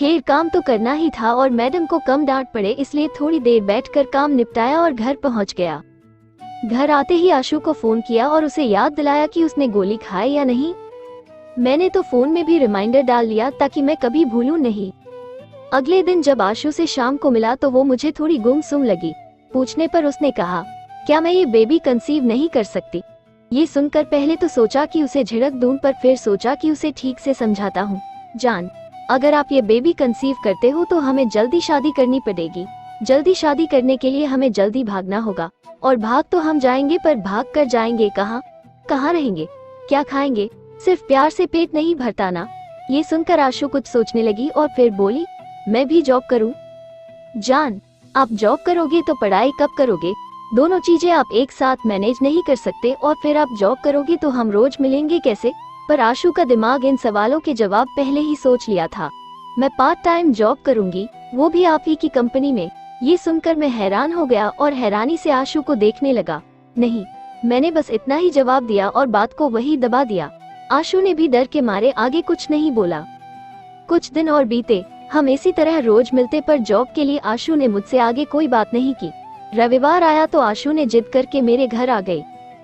खैर काम तो करना ही था और मैडम को कम डांट पड़े इसलिए थोड़ी देर बैठकर काम निपटाया और घर पहुंच गया। घर आते ही आशु को फोन किया और उसे याद दिलाया कि उसने गोली खाई या नहीं। मैंने तो फोन में भी रिमाइंडर डाल दिया ताकि मैं कभी भूलूं नहीं। अगले दिन जब आशु से शाम को मिला तो वो मुझे थोड़ी गुमसुम लगी। पूछने पर उसने कहा, क्या मैं ये बेबी कंसीव नहीं कर सकती? ये सुनकर पहले तो सोचा कि उसे झिड़क दूं, पर फिर सोचा कि उसे ठीक से समझाता हूँ। जान, अगर आप ये बेबी कंसीव करते हो तो हमें जल्दी शादी करनी पड़ेगी। जल्दी शादी करने के लिए हमें जल्दी भागना होगा। और भाग तो हम जाएंगे, पर भाग कर जाएंगे कहाँ? कहाँ रहेंगे? क्या खाएंगे? सिर्फ प्यार से पेट नहीं भरता ना। ये सुनकर आशु कुछ सोचने लगी और फिर बोली, मैं भी जॉब करूँ? जान, आप जॉब करोगे तो पढ़ाई कब करोगे? दोनों चीजें आप एक साथ मैनेज नहीं कर सकते। और फिर आप जॉब करोगे तो हम रोज मिलेंगे कैसे? पर आशु का दिमाग इन सवालों के जवाब पहले ही सोच लिया था। मैं पार्ट टाइम जॉब करूंगी, वो भी आप ही की कंपनी में। ये सुनकर मैं हैरान हो गया और हैरानी से आशु को देखने लगा। नहीं, मैंने बस इतना ही जवाब दिया और बात को वही दबा दिया। आशु ने भी डर के मारे आगे कुछ नहीं बोला। कुछ दिन और बीते, हम इसी तरह रोज मिलते, पर जॉब के लिए आशु ने मुझसे आगे कोई बात नहीं की। रविवार आया तो आशु ने जिद करके मेरे घर आ गई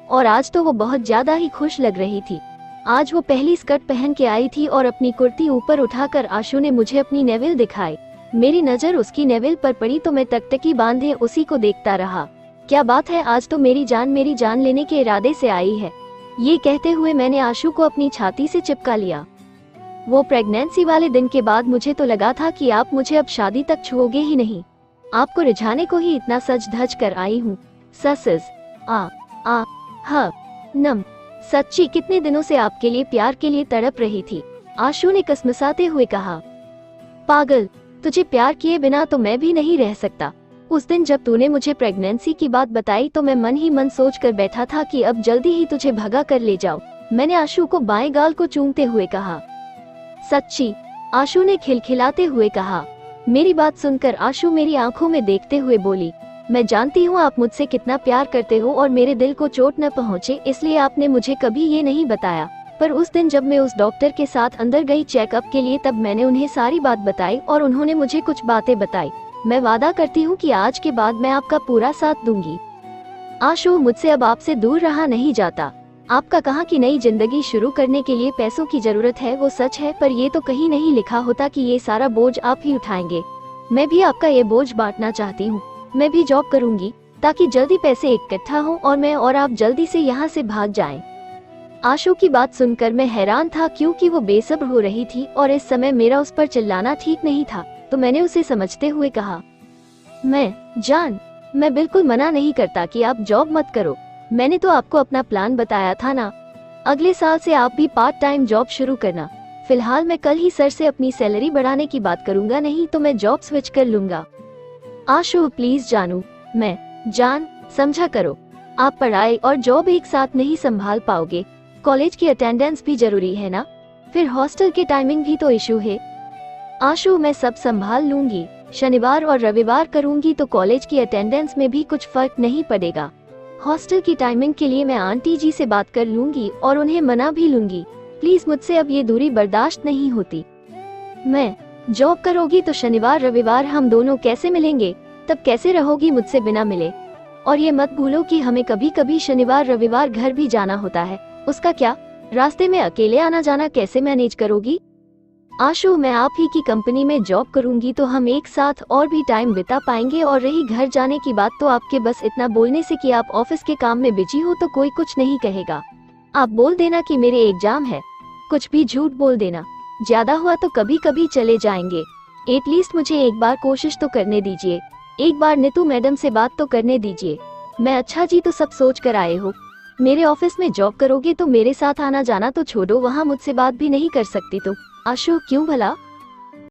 और आज तो वो बहुत ज्यादा ही खुश लग रही थी। आज वो पहली स्कर्ट पहन के आई थी और अपनी कुर्ती ऊपर उठाकर आशु ने मुझे अपनी नेविल दिखाई। मेरी नजर उसकी नेविल पर पड़ी तो मैं तकतकी बांधे उसी को देखता रहा। क्या बात है, आज तो मेरी जान लेने के इरादे से आई है। ये कहते हुए मैंने आशु को अपनी छाती से चिपका लिया। वो प्रेगनेंसी वाले दिन के बाद मुझे तो लगा था कि आप मुझे अब शादी तक छुओगे ही नहीं। आपको रिझाने को ही इतना सज धज कर आई हूँ। ससस आ ह नम। सच्ची कितने दिनों से आपके लिए प्यार के लिए तड़प रही थी। आशु ने कसमसाते हुए कहा, पागल, तुझे प्यार किए बिना तो मैं भी नहीं रह सकता। उस दिन जब तूने मुझे प्रेगनेंसी की बात बताई तो मैं मन ही मन सोच कर बैठा था कि अब जल्दी ही तुझे भगा कर ले जाओ। मैंने आशु को बाएं गाल को चूमते हुए कहा। सच्ची? आशु ने खिलखिलाते हुए कहा। मेरी बात सुनकर आशु मेरी आंखों में देखते हुए बोली, मैं जानती हूँ आप मुझसे कितना प्यार करते हो और मेरे दिल को चोट न पहुँचे इसलिए आपने मुझे कभी ये नहीं बताया। पर उस दिन जब मैं उस डॉक्टर के साथ अंदर गई चेकअप के लिए, तब मैंने उन्हें सारी बात बताई और उन्होंने मुझे कुछ बातें बताई। मैं वादा करती हूँ कि आज के बाद मैं आपका पूरा साथ दूंगी। आशु, मुझसे अब आपसे दूर रहा नहीं जाता। आपका कहा कि नई जिंदगी शुरू करने के लिए पैसों की जरूरत है, वो सच है, पर ये तो कहीं नहीं लिखा होता कि ये सारा बोझ आप ही उठाएंगे। मैं भी आपका ये बोझ बांटना चाहती हूँ। मैं भी जॉब करूंगी ताकि जल्दी पैसे इकट्ठा हो और मैं और आप जल्दी से यहाँ से भाग जाएं। आशु की बात सुनकर मैं हैरान था क्योंकि वो बेसब्र हो रही थी और इस समय मेरा उस पर चिल्लाना ठीक नहीं था। तो मैंने उसे समझते हुए कहा, मैं बिल्कुल मना नहीं करता कि आप जॉब मत करो। मैंने तो आपको अपना प्लान बताया था ना। अगले साल से आप भी पार्ट टाइम जॉब शुरू करना। फिलहाल मैं कल ही सर से अपनी सैलरी बढ़ाने की बात करूंगा, नहीं तो मैं जॉब स्विच कर लूंगा। आशु, प्लीज जानू, जान समझा करो। आप पढ़ाई और जॉब एक साथ नहीं संभाल पाओगे। कॉलेज की अटेंडेंस भी जरूरी है ना, फिर हॉस्टल के टाइमिंग भी तो इशू है। आशु, मैं सब संभाल लूंगी। शनिवार और रविवार करूंगी तो कॉलेज की अटेंडेंस में भी कुछ फर्क नहीं पड़ेगा। हॉस्टल की टाइमिंग के लिए मैं आंटी जी से बात कर लूंगी और उन्हें मना भी लूंगी। प्लीज, मुझसे अब ये दूरी बर्दाश्त नहीं होती। मैं जॉब करोगी तो शनिवार रविवार हम दोनों कैसे मिलेंगे? तब कैसे रहोगी मुझसे बिना मिले? और ये मत भूलो कि हमें कभी कभी शनिवार रविवार घर भी जाना होता है। उसका क्या? रास्ते में अकेले आना जाना कैसे मैनेज करोगी? आशु, मैं आप ही की कंपनी में जॉब करूंगी तो हम एक साथ और भी टाइम बिता पाएंगे। और रही घर जाने की बात, तो आपके बस इतना बोलने से कि आप ऑफिस के काम में बिजी हो तो कोई कुछ नहीं कहेगा। आप बोल देना कि मेरे एग्जाम है, कुछ भी झूठ बोल देना। ज्यादा हुआ तो कभी कभी चले जाएंगे। एटलीस्ट मुझे एक बार कोशिश तो करने दीजिए। एक बार नीतू मैडम से बात तो करने दीजिए। मैं अच्छा जी तो सब सोच कर आए हो। मेरे ऑफिस में जॉब करोगे तो मेरे साथ आना जाना तो छोड़ो, वहाँ मुझसे बात भी नहीं कर सकती तो। आशु, क्यों भला?